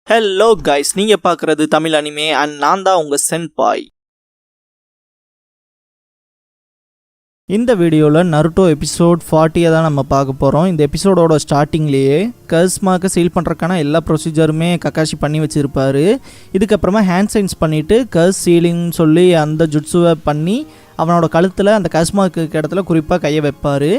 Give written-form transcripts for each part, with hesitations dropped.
Hello guys, நீங்க பார்க்குறது Tamil anime and நான் தான் உங்க சென்பாய். இந்த வீடியோவில் நருட்டோ எபிசோட் 40 தான் நம்ம பார்க்க போகிறோம். இந்த எபிசோடோட ஸ்டார்டிங்லேயே கஸ்மாக்கு சீல் பண்ணுறதுக்கான எல்லா ப்ரொசீஜருமே கக்காஷி பண்ணி வச்சுருப்பாரு. இதுக்கப்புறமா ஹேண்ட் சைன்ஸ் பண்ணிவிட்டு கஸ் சீலிங்னு சொல்லி அந்த ஜுட்ஸுவை பண்ணி அவனோட கழுத்தில் அந்த கஸ்மாக்கு இடத்துல குறிப்பாக கையை வைப்பார்.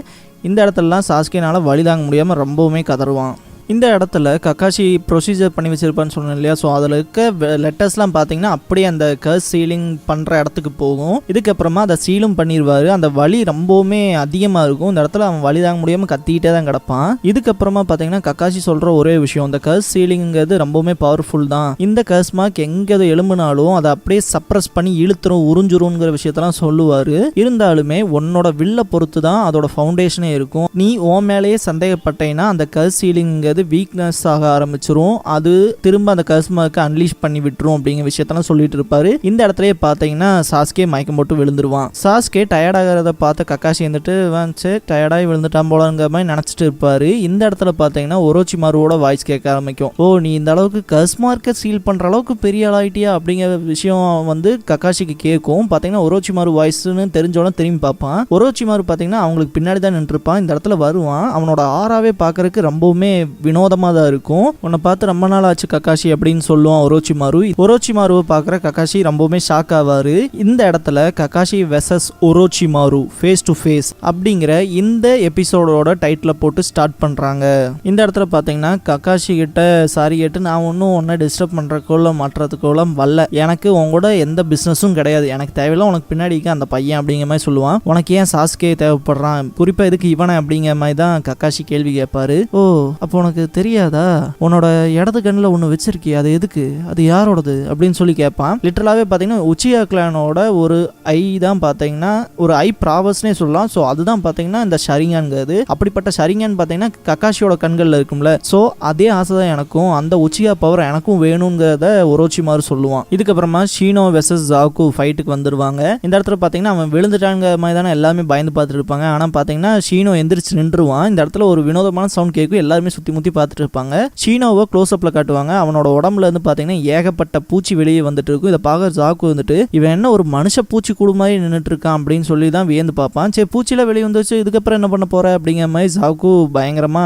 இந்த இடத்துலலாம் சாஸ்கேனால் வழி தாங்க முடியாமல் ரொம்பவுமே கதறுவான். இந்த இடத்துல கக்காஷி ப்ரொசீஜர் பண்ணி வச்சுருப்பான்னு சொன்னேன் இல்லையா, ஸோ அதில் இருக்க லெட்டர்ஸ்லாம் பார்த்தீங்கன்னா அப்படியே அந்த கர்ஸ் சீலிங் பண்ணுற இடத்துக்கு போகும். இதுக்கப்புறமா அதை சீலும் பண்ணிடுவார். அந்த வலி ரொம்பவுமே அதிகமாக இருக்கும். இந்த இடத்துல அவன் வலி தாங்க முடியாமல் கத்திக்கிட்டே தான் கிடப்பான். இதுக்கப்புறமா பார்த்தீங்கன்னா கக்காஷி சொல்கிற ஒரே விஷயம், இந்த கர்ஸ் சீலிங்கிறது ரொம்பவுமே பவர்ஃபுல் தான். இந்த கர்ஸ் மார்க் எங்கே எலும்புனாலும் அதை அப்படியே சப்ரஸ் பண்ணி இழுத்துரும், உறிஞ்சிருங்கிற விஷயத்தெல்லாம் சொல்லுவார். இருந்தாலுமே உன்னோட வில்லை பொறுத்து தான் அதோட ஃபவுண்டேஷனே இருக்கும். நீ உன் மேலேயே சந்தேகப்பட்டேன்னா அந்த கர்ஸ் சீலிங்கிறது வீக்னஸ் ஆக ஆரம்பிச்சிரும். அது திரும்ப அந்த கஸ்மாக்கு அன்லீஷ் பண்ணி விட்டுரும் அப்படிங்கிற விஷயத்தெல்லாம் சொல்லிட்டு இருப்பாரு. இந்த இடத்துலயே பார்த்தீங்கன்னா சாஸ்கே மயக்கம் போட்டு விழுந்துருவான். சாஸ்கே டயர்டாகிறத பார்த்த கக்காஷி வந்துட்டு வந்து டயர்டாகி விழுந்துட்டான் போலங்கிற மாதிரி நினச்சிட்டு இருப்பாரு. இந்த இடத்துல பார்த்தீங்கன்னா ஒரோச்சிமாருவோட வாய்ஸ் கேட்க ஆரம்பிக்கும். ஓ, நீ இந்த அளவுக்கு கஸ்மார்க்கை சீல் பண்ற அளவுக்கு பெரிய ஆளாயிட்டியா அப்படிங்கிற விஷயம் வந்து கக்காஷிக்கு கேட்கும். பார்த்தீங்கன்னா ஒரோச்சிமாரு வாய்ஸ்ன்னு தெரிஞ்சோட திரும்பி பார்ப்பான். ஒரோச்சிமாரு பார்த்தீங்கன்னா அவங்களுக்கு பின்னாடி தான் நின்றுப்பான். இந்த இடத்துல வருவான். அவனோட ஆறாவே பார்க்கறதுக்கு ரொம்பவுமே வினோதமாக தான் இருக்கும். உன்னை பார்த்து ரொம்ப நாள் ஆச்சு கக்காஷி அப்படின்னு சொல்லுவான் ஒரோச்சிமாரு. ஒரோச்சிமாருவை பார்க்குற கக்காஷி ரொம்பவுமே ஷாக் ஆவாரு. இந்த இடத்துல Kakashi versus Orochimaru face to face அப்படிங்கிற இந்த எபிசோடோட டைட்டில் போட்டு ஸ்டார்ட் பண்ணுறாங்க. இந்த இடத்துல பார்த்தீங்கன்னா கக்காஷி கிட்ட சாரி கேட்டு நான் ஒன்றும் ஒன்றை டிஸ்டர்ப் பண்ணுறதுக்குள்ள மாற்றுறதுக்குள்ள வரல, எனக்கு உங்களோட எந்த பிஸ்னஸும் கிடையாது, எனக்கு தேவையில்ல, உனக்கு பின்னாடி அந்த பையன் அப்படிங்கிற மாதிரி சொல்லுவான். உனக்கு ஏன் சாஸ்கே தேவைப்படுறான், குறிப்பாக எதுக்கு இவனை அப்படிங்கிற மாதிரி தான் கக்காஷி கேள்வி கேட்பாரு. ஓ, அப்போ உனக்கு தெரியாதா, உன்னோட இடது கண்ணில் ஒன்று வச்சிருக்கி, அது எதுக்கு, அது யாரோடது அப்படின்னு சொல்லி கேட்பான். லிட்டரலாகவே பார்த்தீங்கன்னா உச்சியா கிளானோட ஒரு ஐ தான் பார்த்தீங்கன்னா ஒரு ஐ ப்ராவஸ்னே சொல்லலாம். ஸோ அதுதான் பார்த்தீங்கன்னா இந்த ஷரிங்கான்ங்கிறது. அப்படிப்பட்ட ஷரிங்கான் பார்த்தீங்கன்னா கக்காஷியோட கண்களில் இருக்கும்ல, ஸோ அதே ஆசை தான் எனக்கும், அந்த உச்சியா பவர் எனக்கும் வேணுங்கிறத ஒரோச்சிமாரு சொல்லுவான். இதுக்கப்புறமா ஷீனோ வெசஸ் ஜாக்கு ஃபைட்டுக்கு வந்துடுவாங்க. இந்த இடத்துல பார்த்தீங்கன்னா அவன் விழுந்துட்டாங்க மாதிரி தானே எல்லாமே பயந்து பார்த்துட்டு இருப்பாங்க. ஆனால் பார்த்தீங்கன்னா ஷீனோ எந்திரிச்சு நின்றுவான். இந்த இடத்துல ஒரு வினோதமான சவுண்ட் கேட்கும். எல்லாருமே சுற்றி முற்றி பார்த்துட்டு இருப்பாங்க. ஷீனோவை க்ளோஸ் அப்ல காட்டுவாங்க. அவனோட உடம்புல இருந்து பார்த்தீங்கன்னா ஏகப்பட்ட பூச்சி வெளியே வந்துட்டு இருக்கும். இதை பார்க்க ஜாக்கு வந்துட்டு இவன் என்ன ஒரு மனுஷ பூச்சி கூடு மாதிரி நின்றுட்டு இருக்கான் அப்படின்னு சொல்லி தான் வியந்து பார்ப்பான். சரி, பூச்சியில வெளியே வந்துச்சு, இதுக்கப்புறம் என்ன பண்ண போற அப்படிங்கிற மாதிரி ஜாக்கு பயங்கரமா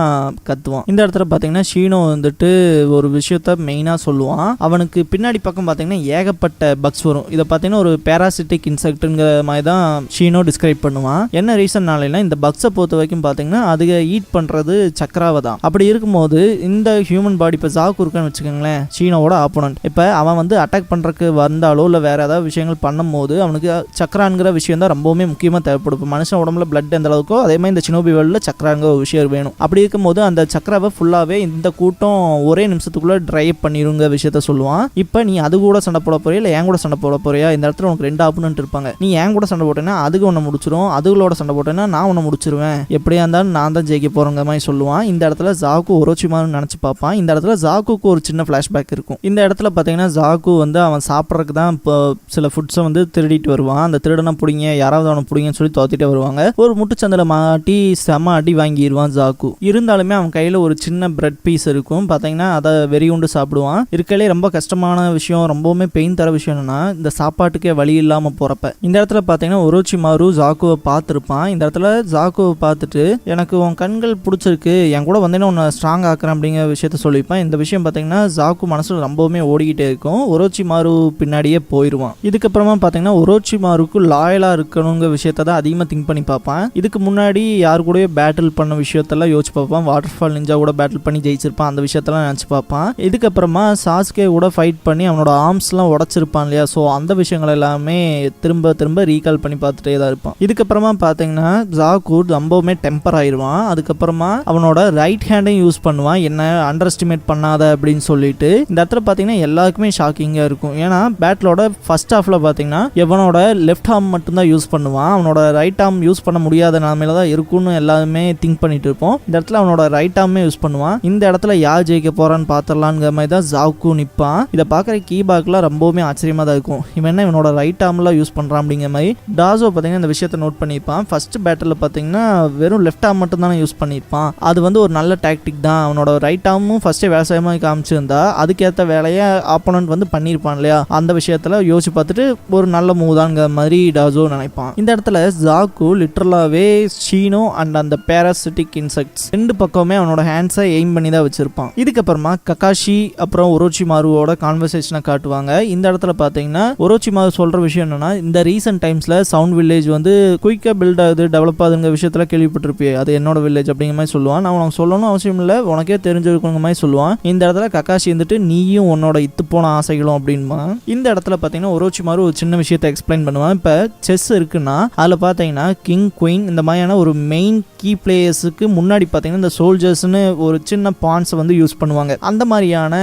கத்துவான். இந்த இடத்துல பார்த்தீங்கன்னா ஷீனோ வந்துட்டு ஒரு விஷயத்த மெயினா சொல்லுவான். அவனுக்கு பின்னாடி பக்கம் பார்த்தீங்கன்னா ஏகப்பட்ட பக்ஸ் வரும். இதை பார்த்தீங்கன்னா ஒரு பேராசிட்டிக் இன்செக்ட்ங்கிற மாதிரி தான் ஷீனோ டிஸ்கிரைப் பண்ணுவான். என்ன ரீசன்னால இந்த பக்ஸை பொறுத்த வரைக்கும் பார்த்தீங்கன்னா அதுக ஈட் பண்றது சக்கராவை தான். அப்படி இருக்கும்போது இந்த ஹியூமன் பாடி இப்போ ஜாக்கு இருக்கான்னு வச்சுக்கோங்களேன், சீனோட ஆப்போனன்ட், இப்போ அவன் வந்து அட்டாக் பண்ணுறதுக்கு வந்தாலோ இல்லை வேற ஏதாவது விஷயங்கள் பண்ணும்போது அவனுக்கு சக்கரான்கிற விஷயம் தான் ரொம்பவுமே முக்கியமாக தேவைப்படும். இப்போ மனுஷன் உடம்புல பிளட் எந்த அளவுக்கோ அதே மாதிரி இந்த சினோபி வேர்ல்டில் சக்கராங்கிற ஒரு விஷயம் வேணும். அப்படி இருக்கும்போது அந்த சக்கராவை ஃபுல்லாகவே இந்த கூட்டம் ஒரே நிமிஷத்துக்குள்ளே ட்ரைவ் பண்ணிருங்க விஷயத்த சொல்லுவான். இப்போ நீ அது கூட சண்டை போட போறியா இல்லை என் கூட சண்டை போட போறியா, இந்த இடத்துல உனக்கு ரெண்டு ஆப்போனன்ட் இருப்பாங்க. நீ என் கூட சண்டை போட்டேன்னா அதுக்கு ஒன்று முடிச்சிடும், அதுகளோட சண்டை போட்டேன்னா நான் ஒன்று முடிச்சிருவேன், எப்படியா இருந்தாலும் நான் தான் ஜெயிக்க போறேங்கிற மாதிரி சொல்லுவான். இந்த இடத்துல ஜாக்கு ஒரோச்சிமாருன்னு நினச்சி பார்ப்பான். இந்த இடத்துல ஜாக்குக்கு ஒரு சின்ன ஃப்ளாஷ்பேக் இருக்கும். இந்த இடத்துல பார்த்தீங்கன்னா ஜாக்கு வந்து அவன் சாப்பிட்றதுக்கு தான் இப்போ சில ஃபுட்ஸை வந்து திருடிட்டு வருவான். அந்த திருடனை பிடிங்க, யாராவது அவனை பிடிங்கன்னு சொல்லி தோத்திட்டே வருவாங்க. ஒரு முட்டுச்சந்தில் மாட்டி செம அடி வாங்கிடுவான் ஜாக்கு. இருந்தாலுமே அவன் கையில் ஒரு சின்ன பிரெட் பீஸ் இருக்கும். பார்த்தீங்கன்னா அதை வெறி உண்டு சாப்பிடுவான். இருக்கலே ரொம்ப கஷ்டமான விஷயம், ரொம்பவுமே பெயின் தர விஷயம் என்னன்னா இந்த சாப்பாட்டுக்கே வழி இல்லாமல் போகிறப்ப. இந்த இடத்துல பார்த்தீங்கன்னா ஒரோச்சிமாரு ஜாக்குவை பார்த்துருப்பான். இந்த இடத்துல ஜாக்குவை பார்த்துட்டு எனக்கு உன் கண்கள் பிடிச்சிருக்கு, என் கூட வந்தேன்னா உன்னை ஸ்ட்ராங் ஆக்குறேன் அப்படிங்கிற விஷயத்த சொல்லிப்பான். இந்த விஷயம் பார்த்தீங்கன்னா ஜாக்கு மனசுல ரொம்பவுமே ஓடிக்கிட்டே இருக்கும். ஒரோச்சிமாரு பின்னாடியே போயிடுவான். இதுக்கப்புறமா பார்த்தீங்கன்னா ஒரோச்சிமாருக்கு லாயலா இருக்கணுங்கிற விஷயத்த தான் அதிகமாக திங்க் பண்ணி பார்ப்பான். இதுக்கு முன்னாடி யாரு கூட பேட்டில் பண்ண விஷயத்தெல்லாம் யோசிச்சு பார்ப்பான். வாட்டர் ஃபால் நிஞ்சா கூட பேட்டில் பண்ணி ஜெயிச்சிருப்பான், அந்த விஷயத்தெல்லாம் நினச்சி பார்ப்பான். இதுக்கப்புறமா சாஸ்கே கூட ஃபைட் பண்ணி அவனோட ஆர்ம்ஸ்லாம் உடச்சிருப்பான் இல்லையா, ஸோ அந்த விஷயங்கள் எல்லாமே திரும்ப திரும்ப ரீகால் பண்ணி பார்த்துட்டே தான் இருப்பான். இதுக்கப்புறமா பார்த்தீங்கன்னா ஜாக்கு ரொம்பவுமே டெம்பர் ஆயிடுவான். அதுக்கப்புறமா அவனோட ரைட் ஹேண்டையும் யூஸ் பண்ணுவான், என்ன அண்டர் எஸ்டிமேட் பண்ணாத அப்படின்னு சொல்லிட்டு. இந்த இடத்துல பார்த்தீங்கன்னா எல்லாருக்குமே ஷாக்கிங்காக இருக்கும். ஏன்னா பேட்டிலோட ஃபர்ஸ்ட் ஹாஃப்ல பார்த்தீங்கன்னா எவனோட லெஃப்ட் ஆர்ம் மட்டும்தான் யூஸ் பண்ணுவான், அவனோட ரைட் ஆர்ம் யூஸ் பண்ண முடியாத நிலமையில தான் இருக்கும்னு எல்லாருமே திங்க் பண்ணிட்டு இருப்போம். இந்த இடத்துல அவனோட ரைட் ஆர்மே யூஸ் பண்ணுவான். இந்த இடத்துல யார் ஜெயிக்க போறான்னு பார்த்துடலாங்கிற மாதிரி தான் ஜாக்கு நிற்பான். இதை பார்க்குற கீபாக்லாம் ரொம்பவுமே ஆச்சரியமாக தான் இருக்கும். இவன் என்ன இவனோட ரைட் ஆர்ம்லாம் யூஸ் பண்ணுறான் அப்படிங்கிற மாதிரி. டாசோ பார்த்தீங்கன்னா இந்த விஷயத்தை நோட் பண்ணியிருப்பான். ஃபர்ஸ்ட் பேட்டில் பார்த்தீங்கன்னா வெறும் லெஃப்ட் ஆர்ம் மட்டும் தானே யூஸ் பண்ணியிருப்பான், அது வந்து ஒரு நல்ல டாக்டிக் தான். அவனோட ரைட் ஆர்மும் ஃபர்ஸ்டே விவசாயமாக காமிச்சிருந்தா அதுக்கேற்ற வேலையை ஆப்போனன்ட் வந்து பண்ணியிருப்பான் இல்லையா, அந்த விஷயத்தில் யோசிச்சு பார்த்துட்டு ஒரு நல்ல மூவ் தான்ங்கிற மாதிரி டாசோ நினைப்பான். இந்த இடத்துல ஜாக்கு லிட்டரலாகவே ஷீனோ அண்ட் அந்த பேராசிட்டிக் இன்செக்ட்ஸ் ரெண்டு பக்கமே அவனோட ஹேண்ட்ஸை எய்ம் பண்ணி தான் வச்சிருப்பான். இதுக்கப்புறமா ககாஷி அப்புறம் ஒரோச்சிமாருவோட கான்வர்சேஷனை காட்டுவாங்க. இந்த இடத்துல பார்த்தீங்கன்னா ஒரோச்சிமாரு சொல்கிற விஷயம் என்னன்னா, இந்த ரீசெண்ட் டைம்ஸில் சவுண்ட் வில்லேஜ் வந்து குயிக்காக பில்ட் ஆகுது, டெவலப் ஆகுதுங்கிற விஷயத்தில் கேள்விப்பட்டிருப்பியே, அது என்னோட வில்லேஜ் அப்படிங்கிற மாதிரி சொல்லுவான். நான் உனக்கு சொல்லணும் அவசியம் இல்லை, உனக்கே தெரிஞ்சிருக்குங்க மாதிரி சொல்லுவான். இந்த இடத்துல ககாஷி வந்துட்டு நீயும் உன்னோட இத்து போன ஆசைகளும் அப்படின்பா. இந்த இடத்துல பார்த்தீங்கன்னா ஒரோச்சிமாரு ஒரு சின்ன விஷயத்தை எக்ஸ்பிளைன் பண்ணுவான். இப்போ செஸ் இருக்குன்னா அதில் பார்த்தீங்கன்னா கிங் குயின் இந்த மாதிரியான ஒரு மெயின் கீ பிளேயர்ஸுக்கு முன்னாடி பார்த்தீங்கன்னா இந்த சோல்ஜர்ஸ்னு ஒரு சின்ன பான்ஸை வந்து யூஸ் பண்ணுவாங்க. அந்த மாதிரியான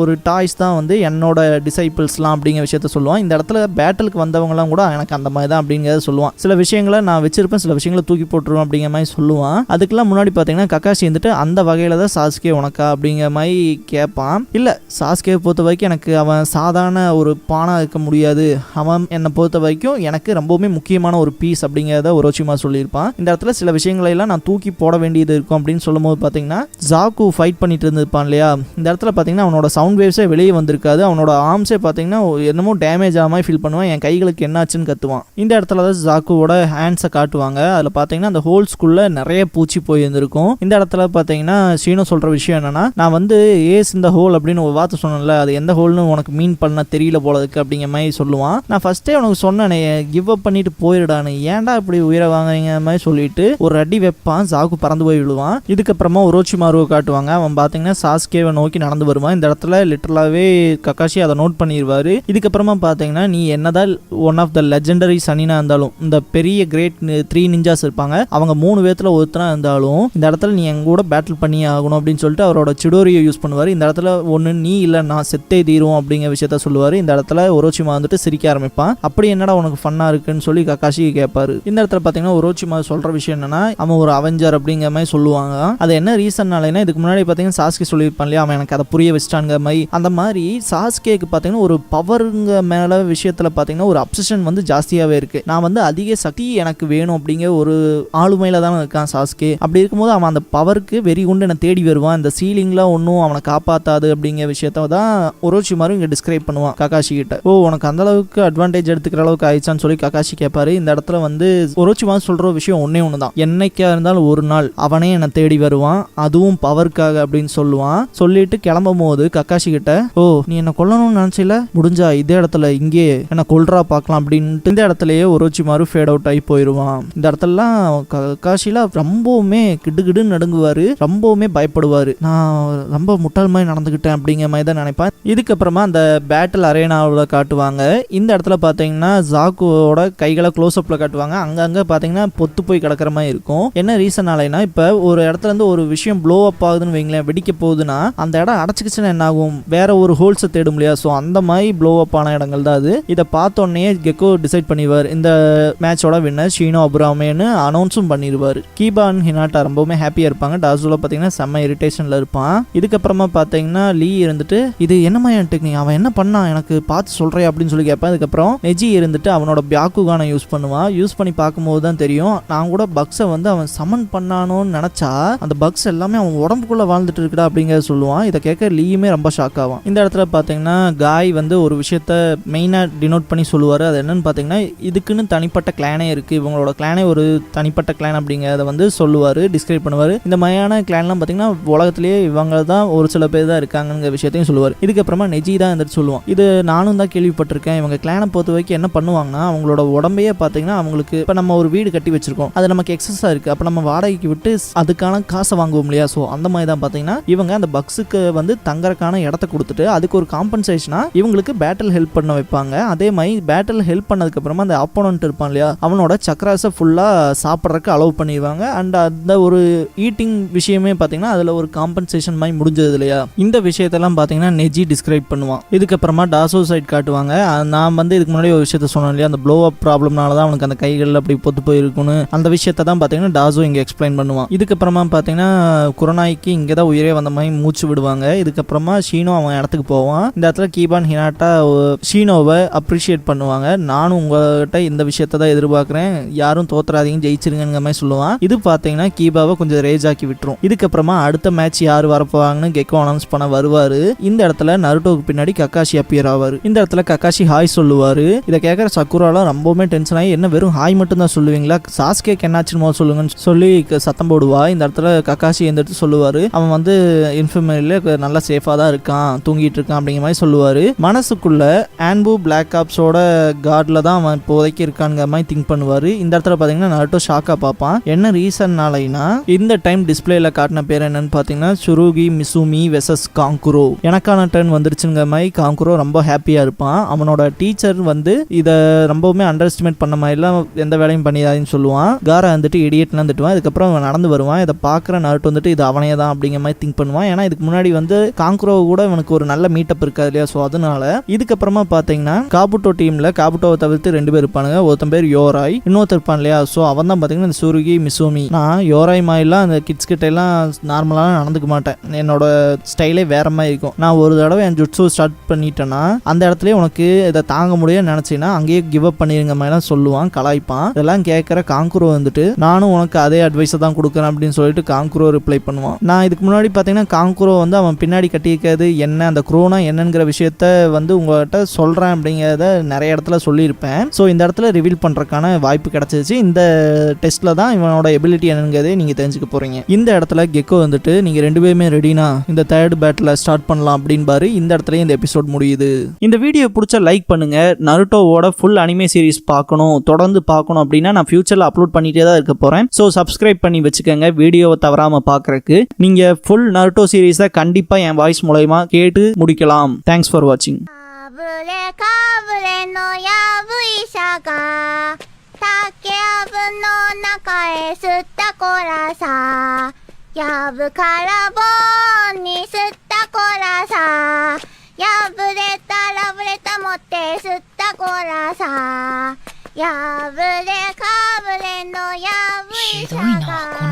ஒரு டாய்ஸ் தான் வந்து என்னோட டிசைபிள்ஸ்லாம் அப்படிங்கிற விஷயத்த சொல்லுவான். இந்த இடத்துல பேட்டலுக்கு வந்தவங்கலாம் கூட எனக்கு அந்த மாதிரி தான் அப்படிங்கிறத சொல்லுவான். சில விஷயங்களை நான் வச்சிருப்பேன், சில விஷயங்களை தூக்கி போட்டுருவேன் அப்படிங்கிற மாதிரி சொல்லுவான். அதுக்கெல்லாம் முன்னாடி பார்த்தீங்கன்னா ககாஷி வந்துட்டு அந்த வகையில் தான் சாஸ்கே உனக்கா அப்படிங்கிற மாதிரி கேட்பான். இல்லை, சாஸ்கே பொறுத்த வரைக்கும் எனக்கு அவன் சாதாரண ஒரு பானா இருக்க முடியாது, அவன் என்னை பொறுத்த வரைக்கும் எனக்கு ரொம்பவுமே முக்கியமான ஒரு பீஸ் அப்படிங்கிறத ஒரோச்சிமா சொல்லியிருப்பான். இந்த இடத்துல சில விஷயங்களை எல்லாம் நான் தூக்கி போட வேண்டியது இருக்கும் அப்படின்னு சொல்லும் போது பார்த்தீங்கன்னா ஜாக்கு ஃபைட் பண்ணிட்டு இருந்திருப்பான் இல்லையா, இந்த இடத்துல பார்த்தீங்கன்னா அவனோட சவுண்ட் வேவ்ஸே வெளியே வந்திருக்காது. அவனோட ஆர்ம்ஸே பார்த்தீங்கன்னா என்னமோ டேமேஜ் ஆகாம ஃபீல் பண்ணுவான். என் கைகளுக்கு என்னாச்சுன்னு கத்துவான். இந்த இடத்துல தான் ஜாக்குவோட ஹேண்ட்ஸை காட்டுவாங்க. அதில் பார்த்தீங்கன்னா அந்த ஹோல்ஸ்குள்ள நிறைய பூச்சி போயிருந்திருக்கும். இந்த இடத்துல பார்த்தீங்கன்னா ஷீனோ சொல்ற விஷயம் என்னன்னா, நான் வந்து ஏஸ் இந்த ஹோல் அப்படின்னு ஒரு வார்த்தை சொன்னேன்ல, அது எந்த ஹோல்னு உனக்கு மீன் பண்ண தெரியல போலதுக்கு அப்படிங்கிற மாதிரி சொல்லுவான். நான் ஃபர்ஸ்டே உனக்கு சொன்னேனே கிவ் அப் பண்ணிட்டு போயிடானு, ஏன்டா இப்படி உயிரை வாங்குறீங்க மாதிரி சொல்லிட்டு ஒரு அடி வைப்பான். ஜாக்கு பறந்து போய் விழுவான். இதுக்கப்புறமா ஒரோச்சிமாருவை காட்டுவாங்க. அவன் பார்த்தீங்கன்னா சாஸ்கேவை நோக்கி நடந்து வருவான். இந்த இடத்துல லிட்டரலாகவே ககாஷி அதை நோட் பண்ணிடுவாரு. இதுக்கப்புறமா பார்த்தீங்கன்னா நீ என்னதான் ஒன் ஆஃப் த லெஜெண்டரி சனினா இருந்தாலும், இந்த பெரிய கிரேட் 3 நிஞ்சாஸ் இருப்பாங்க, அவங்க 3 பேத்துல ஒருத்தனா இருந்தாலும் இந்த இடத்துல நீ எங்க கூட பேட்டில் பண்ணி ஆகணும் அப்படின்னு சொல்லிட்டு அவரோட சிடோரியை யூஸ் பண்ணுவார். இந்த இடத்துல ஒன்று நீ இல்லை நான் செத்தே தீரும் அப்படிங்கிற விஷயத்த சொல்லுவார். இந்த இடத்துல ஒரோச்சிமா வந்துட்டு சிரிக்க ஆரம்பிப்பான். அப்படி என்னடா உனக்கு ஃபன்னா இருக்குன்னு சொல்லி ககாஷி கேட்பாரு. இந்த இடத்துல பார்த்தீங்கன்னா ஒரோச்சிமா சொல்ற விஷயம் என்னன்னா, அவன் ஒரு அவெஞ்சர் அப்படிங்கிற மாதிரி சொல்லுவாங்க. அது என்ன ரீசன்னாலேன்னா, இதுக்கு முன்னாடி பார்த்தீங்கன்னா சாஸ்கே சொல்லியிருப்பான் இல்லையா, அவன் எனக்கு அதை புரிய வச்சிட்டாங்கிற மாதிரி. அந்த மாதிரி சாஸ்கேக்கு பார்த்தீங்கன்னா ஒரு பவருங்க மேல விஷயத்தில் பார்த்தீங்கன்னா ஒரு அப்சஷன் வந்து ஜாஸ்தியாகவே இருக்கு. நான் வந்து அதிக சக்தி எனக்கு வேணும் அப்படிங்கிற ஒரு ஆளுமையில தானே இருக்கான் சாஸ்கே. அப்படி இருக்கும்போது அவன் அந்த பவருக்கு வெறி கொண்டு என்னை தேடி வருவான். இந்த சீலிங்ல ஒன்றும் அவனை காப்பாத்தாது அப்படிங்கிற விஷயத்த தான் ஒரோச்சிமாரு இங்கே டிஸ்கிரைப் பண்ணுவான் ககாஷி கிட்ட. ஓ உனக்கு அந்த அளவுக்கு அட்வான்டேஜ் எடுத்துக்கிற அளவுக்கு ஆயிடுச்சான்னு சொல்லி ககாஷி கேட்பாரு. இந்த இடத்துல வந்து ஒரோச்சிமாரு சொல்ற விஷயம் ஒன்னே ஒன்று தான், என்னைக்கா இருந்தாலும் ஒரு நாள் அவனே என்னை தேடி வருவான், அதுவும் பவருக்காக அப்படின்னு சொல்லுவான். சொல்லிட்டு கிளம்பும் போது ககாஷி கிட்ட, ஓ நீ என்ன கொல்லணும்னு நினைச்சில, முடிஞ்சா இதே இடத்துல இங்கே என்ன கொல்றா பார்க்கலாம் அப்படின்ட்டு இந்த இடத்துலயே ஒரோச்சிமாரு ஃபேட் அவுட் ஆகி போயிடுவான். இந்த இடத்துலலாம் ககாஷில ரொம்பவுமே கிடுகிடுன்னு நடுங்குவாரு, ரொம்பவுமே பயப்படுவாரு. நான் ரொம்ப முட்டாள் மாதிரி நடந்துக்கிட்டேன் அப்படிங்கிற மாதிரி தான் நினைப்பேன். இதுக்கப்புறமா அந்த பேட்டில் அரேனாவில் காட்டுவாங்க. இந்த இடத்துல பார்த்தீங்கன்னா ஜாக்குவோட கைகளை க்ளோஸ் அப்ல காட்டுவாங்க. அங்கங்கே பார்த்தீங்கன்னா பொத்து போய் கிடக்கிற மாதிரி இருக்கும். என்ன ரீசனாலேனா, இப்போ ஒரு இடத்துல இருந்து ஒரு விஷயம் ப்ளோ அப் ஆகுதுன்னு வைங்களேன், வெடிக்க போகுதுன்னா அந்த இடம் அடைச்சிக்கிச்சுன்னா என்ன ஆகும், வேற ஒரு ஹோல்ஸை தேடும் இல்லையா. ஸோ அந்த மாதிரி ப்ளோ அப் ஆன இடங்கள் தான் அது. இதை பார்த்தோன்னே கெக்கோ டிசைட் பண்ணிடுவார், இந்த மேட்சோட வின்னர் ஷீனோ அபுராமேன்னு அனௌன்ஸும் பண்ணிடுவார். கீபா அண்ட் ஹினாட்டா ரொம்பவுமே ஹாப்பியாக இருப்பாங்க. டாசுல பார்த்தீங்கன்னா செம்ம இரிட்டேஷனில் இருப்பான். இதுக்கப்புறமா பார்த்தீங்கன்னா லீ இருந்துட்டு, இது என்ன மாதிரியான டெக்னிக், அவன் என்ன பண்ணான் எனக்கு பார்த்து சொல்கிறேன் அப்படின்னு சொல்லி கேட்பான். அதுக்கப்புறம் நெஜி இருந்துட்டு அவனோட பியாக்குகானை யூஸ் பண்ணுவான். யூஸ் பண்ணி பார்க்கும்போது தான் தெரியும், நான் கூட பக்ஸை வந்து அவன் சமன் பண்ணானோன்னு நினச்சா அந்த பக்ஸ் எல்லாமே அவன் உடம்புக்குள்ளே வாழ்ந்துட்டு இருக்குடா அப்படிங்கிறத சொல்லுவான். இதை கேட்க லீயுமே ரொம்ப ஷாக் ஆவான். இந்த இடத்துல பார்த்தீங்கன்னா காய் வந்து ஒரு விஷயத்த மெயினாக டினோட் பண்ணி சொல்லுவார். அது என்னன்னு பார்த்தீங்கன்னா, இதுக்குன்னு தனிப்பட்ட கிளானே இருக்குது, இவங்களோட கிளானே ஒரு தனிப்பட்ட கிளான் அப்படிங்கிறத வந்து சொல்லுவார், டிஸ்கிரைப் பண்ணுவார். இந்த மாதிரியான கிளான்லாம் பார்த்தீங்கன்னா உலகத்திலேயே இவங்க தான் ஒரு சில பேர் தான் இருக்காங்கிற விஷயத்தையும் சொல்லுவார். இதுக்கப்புறமா நெஜி தான் இருந்துட்டு சொல்லுவான், இது நானும் தான் கேள்விப்பட்டிருக்கேன், இவங்க கிளானை பொறுத்த வரைக்கும் என்ன பண்ணுவாங்கன்னா, அவங்களோட உடம்பையே பார்த்தீங்கன்னா அவங்களுக்கு இப்போ நம்ம ஒரு வீடு கட்டி வச்சிருக்கோம், அது நமக்கு எக்ஸஸாக இருக்குது, அப்போ நம்ம வாடகைக்கு விட்டு அதுக்கான காசை வாங்குவோம் இல்லையா. ஸோ அந்த மாதிரி தான் பார்த்தீங்கன்னா இவங்க அந்த பக்ஸுக்கு வந்து தங்கறக்கான இடத்த கொடுத்துட்டு அதுக்கு ஒரு காம்பன்சேஷனா இவங்களுக்கு பேட்டில் ஹெல்ப் பண்ண வைப்பாங்க. அதே மாதிரி பேட்டில் ஹெல்ப் பண்ணதுக்கு அப்புறமா அந்த ஆப்போனன்ட் இருப்பான் இல்லையா, அவனோட சக்கராஸை ஃபுல்லாக சாப்பிட்றதுக்கு அலோவ் பண்ணிடுவாங்க. அண்ட் அந்த ஒரு ஈட்டிங் விஷயமே பார்த்தீங்கன்னா அதில் ஒரு காம்பன்சேஷன் மாதிரி முடிஞ்சது இல்லையா. இந்த விஷயத்தெல்லாம் பார்த்தீங்கன்னா நெஜி டிஸ்கிரைப் பண்ணுவான். இதுக்கப்புறமா டாசோ சைட் காட்டுவாங்க. நான் வந்து இதுக்கு முன்னாடி ஒரு விஷயத்த சொன்னேன் இல்லையா, அந்த ப்ளோ அப் ப்ராப்ளம்னால தான் அவனுக்கு அந்த கைகள் அப்படி பொத்து போயிருக்குன்னு, அந்த விஷயத்தை தான் பார்த்தீங்கன்னா டாசோ இங்கே எக்ஸ்பிளைன் பண்ணுவான். இதுக்கப்புறமா பார்த்தீங்கன்னா குரோனாய்க்கு இங்கே தான் உயிரே வந்த மாதிரி மூச்சு விடுவாங்க. இதுக்கப்புறமா ஷீனோ அவன் இடத்துக்கு போவான். இந்த இடத்துல கீபான் ஹினாட்டா ஷீனோவை அப்ரிஷியேட் பண்ணுவாங்க. நானும் உங்கள்கிட்ட இந்த விஷயத்தை தான் எதிர்பார்க்குறேன், யாரும் தோத்துறாதீங்க, ஜெயிச்சிருங்கிற மாதிரி சொல்லுவான். இது பார்த்தீங்கன்னா கீபாவை கொஞ்சம் ரேஜ் ஆக்கி விட்டுரும். இதுக்கப்புறம் இதுக்கப்புறமா அடுத்த மேட்ச் யார் வரப்போவாங்கன்னு கெக்கோ அனௌன்ஸ் பண்ண வருவாரு. இந்த இடத்துல நருட்டோக்கு பின்னாடி கக்காஷி அப்பியர் ஆவாரு. இந்த இடத்துல கக்காஷி ஹாய் சொல்லுவாரு. இதை கேட்கற சக்குராலாம் ரொம்பவுமே டென்ஷன் ஆகி, என்ன வெறும் ஹாய் மட்டும் தான் சொல்லுவீங்களா, சாஸ்கேக்கு என்னாச்சுன்னு சொல்லுங்கன்னு சொல்லி சத்தம் போடுவா. இந்த இடத்துல கக்காஷி எந்திரிச்சு சொல்லுவாரு, அவன் வந்து இன்ஃபர்மேரியில நல்லா சேஃபா தான் இருக்கான், தூங்கிட்டு இருக்கான் அப்படிங்கிற மாதிரி சொல்லுவாரு. மனசுக்குள்ள ஆன்பு பிளாக் ஆப்ஸோட கார்ட்ல தான் அவன் இப்போதைக்கு இருக்கான்ங்கிற மாதிரி திங்க் பண்ணுவாரு. இந்த இடத்துல பாத்தீங்கன்னா நருட்டோ ஷாக்கா பார்ப்பான். என்ன ரீசன்னாலைனா இந்த டைம் டிஸ்பிளேல காட்டின பேர் என்னன்னு பாத்தீங்கன்னா சுருகி மிசுமி வெசஸ் காங்குரோ. எனக்கான டர்ன் வந்துருச்சுங்கிற மாதிரி காங்குரோ ரொம்ப ஹாப்பியா இருப்பான். அவனோட டீச்சர் வந்து இத ரொம்பவுமே அண்டர் எஸ்டிமேட் பண்ண மாதிரிலாம் எந்த வேலையும் பண்ணிடாதுன்னு சொல்லுவான். காரா வந்துட்டு இடியட்லாம் திட்டுவான். இதுக்கப்புறம் அவன் நடந்து வருவான். இதை பாக்குற நருட்டோ வந்துட்டு இது அவனே தான் அப்படிங்கிற மாதிரி திங்க் பண்ணுவான். ஏன்னா இதுக்கு முன்னாடி வந்து காங்குரோ கூட இவனுக்கு ஒரு நல்ல மீட்டப் இருக்காது இல்லையா, ஸோ அதனால. இதுக்கப்புறமா பாத்தீங்கன்னா காபுட்டோ டீம்ல காபுட்டோவை தவிர்த்து 2 பேர் இருப்பானுங்க. ஒருத்தன் பேர் யோராய், இன்னொருத்தர் இருப்பான் இல்லையா, ஸோ அவன் தான் பாத்தீங்கன்னா இந்த சுருகி மிசுமி. நான் யோராய் மாதிரிலாம் அந்த கிட்ஸ் கிட்ட எல்லாம் நார்மலாக நடந்துக்க மாட்டேன். என்னோட ஸ்டைலே வேற மாதிரி இருக்கும். நான் ஒரு தடவை என் ஜுட்ஸு ஸ்டார்ட் பண்ணிட்டேன்னா அந்த இடத்துல உனக்கு இதை தாங்க முடியும்னு நினைச்சீங்கன்னா அங்கேயே கிவ் அப் பண்ணிருங்க மாதிரிலாம் சொல்லுவான், கலாய்ப்பான். இதெல்லாம் கேட்கற காங்குரோ வந்துட்டு நானும் உனக்கு அதே அட்வைஸை தான் கொடுக்குறேன் அப்படின்னு சொல்லிட்டு காங்குரோ ரிப்ளை பண்ணுவான். நான் இதுக்கு முன்னாடி பார்த்தீங்கன்னா காங்குரோ வந்து அவன் பின்னாடி கட்டியிருக்கிறது என்ன, அந்த குரோனா என்னங்கிற விஷயத்த வந்து உங்கள்கிட்ட சொல்றேன் அப்படிங்கிறத நிறைய இடத்துல சொல்லியிருப்பேன். ஸோ இந்த இடத்துல ரிவீல் பண்றதுக்கான வாய்ப்பு கிடைச்சிருச்சு. இந்த டெஸ்ட்ல தான் இவனோட எபிலிட்டி என்னங்கிறதே நீங்க தெரிஞ்சுக்க போறீங்க. இந்த இடத்துல கெக்கோ வந்துட்டு நீங்க 2 பேருமே ரெடினா இந்த தேர்ட் பேட்டில் ஸ்டார்ட் பண்ணலாம் அப்படின்பாரு. இந்த இடத்துல இந்த எபிசோட் முடியுது. இந்த வீடியோ பிடிச்ச லைக் பண்ணுங்க. நருட்டோவோட ஃபுல் அனிமே சீரிஸ் பார்க்கணும், தொடர்ந்து பார்க்கணும் அப்படின்னா நான் ஃபியூச்சர்ல அப்லோட் பண்ணிட்டே தான் இருக்க போறேன். ஸோ சப்ஸ்கிரைப் பண்ணி வச்சுக்கோங்க வீடியோவை தவறாம பார்க்கறதுக்கு. நீங்க ஃபுல் நருட்டோ சீரிஸை கண்டிப்பா என் வாய்ஸ் மூலமா கேட்டு முடிக்கலாம். Thanks for வாட்சிங்.やぶからぼんに吸ったこらさ、やぶれたらぶれた持って吸ったこらさ、やぶれかぶれのやぶいさが